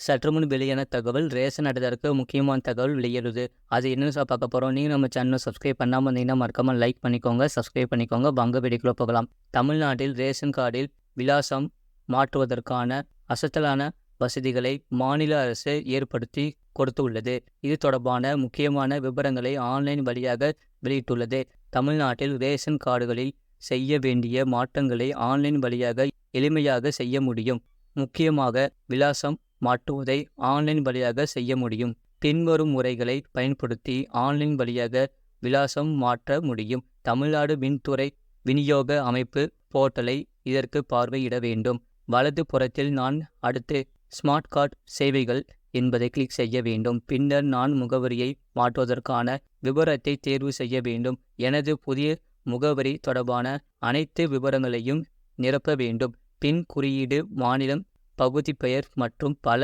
சற்றுமுன் வெளியான தகவல் ரேஷன் அட்டைதாரருக்கு முக்கியமான தகவல் வெளியிடுது. அது என்னன்னு பார்க்க போகிறோம். நீங்கள் நம்ம சேனலை சப்ஸ்கிரைப் பண்ணாமல் இருந்தீங்கன்னா மறக்காமல் லைக் பண்ணிக்கோங்க, சப்ஸ்கிரைப் பண்ணிக்கோங்க. வாங்க வீடியோக்குள்ள போகலாம். தமிழ்நாட்டில் ரேஷன் கார்டில் விலாசம் மாற்றுவதற்கான அசத்தலான வசதிகளை மாநில அரசு ஏற்படுத்தி கொடுத்துள்ளது. இது தொடர்பான முக்கியமான விவரங்களை ஆன்லைன் வழியாக வெளியிட்டுள்ளது. தமிழ்நாட்டில் ரேஷன் கார்டுகளில் செய்ய வேண்டிய மாற்றங்களை ஆன்லைன் வழியாக எளிமையாக செய்ய முடியும். முக்கியமாக விலாசம் மாற்றுவதை ஆன்லைன் வழியாக செய்ய முடியும். பின்வரும் முறைகளை பயன்படுத்தி ஆன்லைன் வழியாக விலாசம் மாற்ற முடியும். தமிழ்நாடு மின்துறை விநியோக அமைப்பு போர்ட்டலை இதற்கு பார்வையிட வேண்டும். வலது புறத்தில் நான் அடுத்து ஸ்மார்ட் கார்டு சேவைகள் என்பதை கிளிக் செய்ய வேண்டும். பின்னர் நான் முகவரியை மாற்றுவதற்கான விவரத்தை தேர்வு செய்ய வேண்டும். எனது புதிய முகவரி தொடர்பான அனைத்து விவரங்களையும் நிரப்ப வேண்டும். பின் குறியீடு, மாநிலம், பகுதி பெயர் மற்றும் பல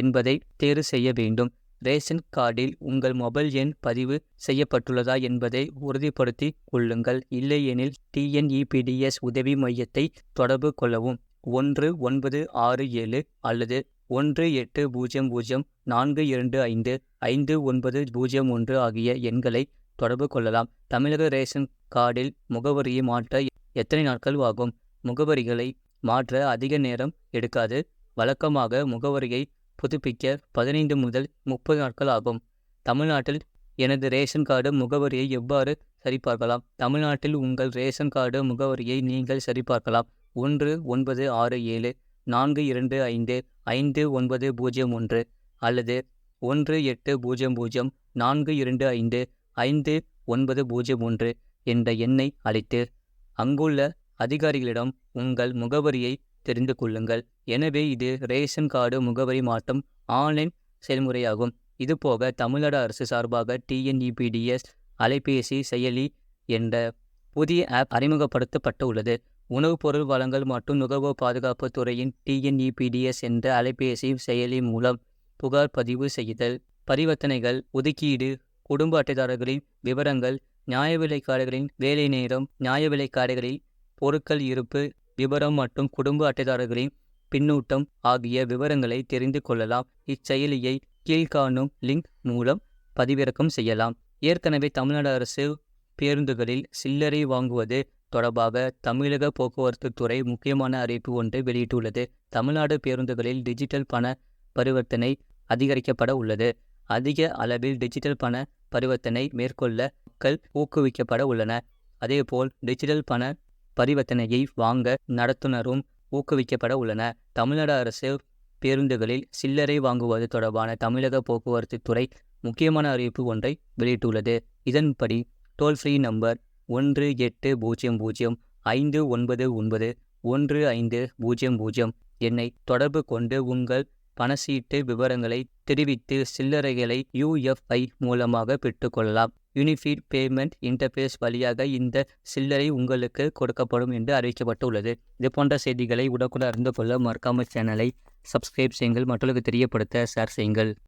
என்பதை தேர்வு செய்ய வேண்டும். ரேஷன் கார்டில் உங்கள் மொபைல் எண் பதிவு செய்யப்பட்டுள்ளதா என்பதை உறுதிப்படுத்தி கொள்ளுங்கள். இல்லையெனில் TNEPDS உதவி மையத்தை தொடர்பு கொள்ளவும். 1967 அல்லது 1800-425-5901 ஆகிய எண்களை தொடர்பு கொள்ளலாம். தமிழக ரேஷன் கார்டில் முகவரியை மாற்ற எத்தனை நாட்கள் ஆகும்? முகவரிகளை மாற்ற அதிக நேரம் எடுக்காது. வழக்கமாக முகவரியை புதுப்பிக்க 15 முதல் 30 நாட்கள் ஆகும். தமிழ்நாட்டில் எனது ரேஷன் கார்டு முகவரியை எவ்வாறு சரிபார்க்கலாம்? தமிழ்நாட்டில் உங்கள் ரேஷன் கார்டு முகவரியை நீங்கள் சரிபார்க்கலாம். 1965-425-5901 அல்லது 1800-425-5901 என்ற எண்ணை அழைத்து அங்குள்ள அதிகாரிகளிடம் உங்கள் முகவரியை தெரிந்து கொள்ளுங்கள். எனவே இது ரேஷன் கார்டு முகவரி மாற்றம் ஆன்லைன் செயல்முறையாகும். இதுபோக தமிழ்நாடு அரசு சார்பாக TNEPDS அலைபேசி செயலி என்ற புதிய ஆப் அறிமுகப்படுத்தப்பட்டு உள்ளது. உணவுப் பொருள் வழங்கல் மற்றும் நுகர்வோர் பாதுகாப்பு துறையின் TNEPDS என்ற அலைபேசி செயலி மூலம் புகார் பதிவு செய்தல், பரிவர்த்தனைகள், ஒதுக்கீடு, குடும்ப அட்டைதாரர்களின் விவரங்கள், நியாய விலைக்கடைகளின் வேலை நேரம், நியாய விலைக்கடைகளில் பொருட்கள் இருப்பு விவரம் மற்றும் குடும்ப அட்டைதாரர்களின் பின்னூட்டம் ஆகிய விவரங்களை தெரிந்து கொள்ளலாம். இச்செயலியை கீழ்காணும் லிங்க் மூலம் பதிவிறக்கம் செய்யலாம். ஏற்கனவே தமிழ்நாடு அரசு பேருந்துகளில் சில்லறை வாங்குவது தொடர்பாக தமிழக போக்குவரத்து துறை முக்கியமான அறிவிப்பு ஒன்றை வெளியிட்டுள்ளது. தமிழ்நாடு பேருந்துகளில் டிஜிட்டல் பண பரிவர்த்தனை அதிகரிக்கப்பட உள்ளது. அதிக அளவில் டிஜிட்டல் பண பரிவர்த்தனை மேற்கொள்ள மக்கள் ஊக்குவிக்கப்பட உள்ளனர். அதேபோல் டிஜிட்டல் பண பரிவர்த்தனையை வாங்க நடத்துனரும் ஊக்குவிக்கப்பட உள்ளனர். தமிழ்நாடு அரசு பேருந்துகளில் சில்லறை வாங்குவது தொடர்பான தமிழக போக்குவரத்து துறை முக்கியமான அறிவிப்பு ஒன்றை வெளியிட்டுள்ளது. இதன்படி டோல் ஃப்ரீ நம்பர் 1800-599-1500 எண்ணை தொடர்பு கொண்டு உங்கள் பணச்சீட்டு விவரங்களை தெரிவித்து சில்லறைகளை UFI மூலமாக பெற்றுக்கொள்ளலாம். யூனிஃபைட் பேமெண்ட் இன்டர்ஃபேஸ் வழியாக இந்த சில்லறை உங்களுக்கு கொடுக்கப்படும் என்று அறிவிக்கப்பட்டுள்ளது. இது போன்ற செய்திகளை உடனுக்குடன் அறிந்து கொள்ள மறக்காமல் சேனலை சப்ஸ்கிரைப் செய்யுங்கள், மற்றவர்களுக்கு தெரியப்படுத்த ஷேர் செய்யுங்கள்.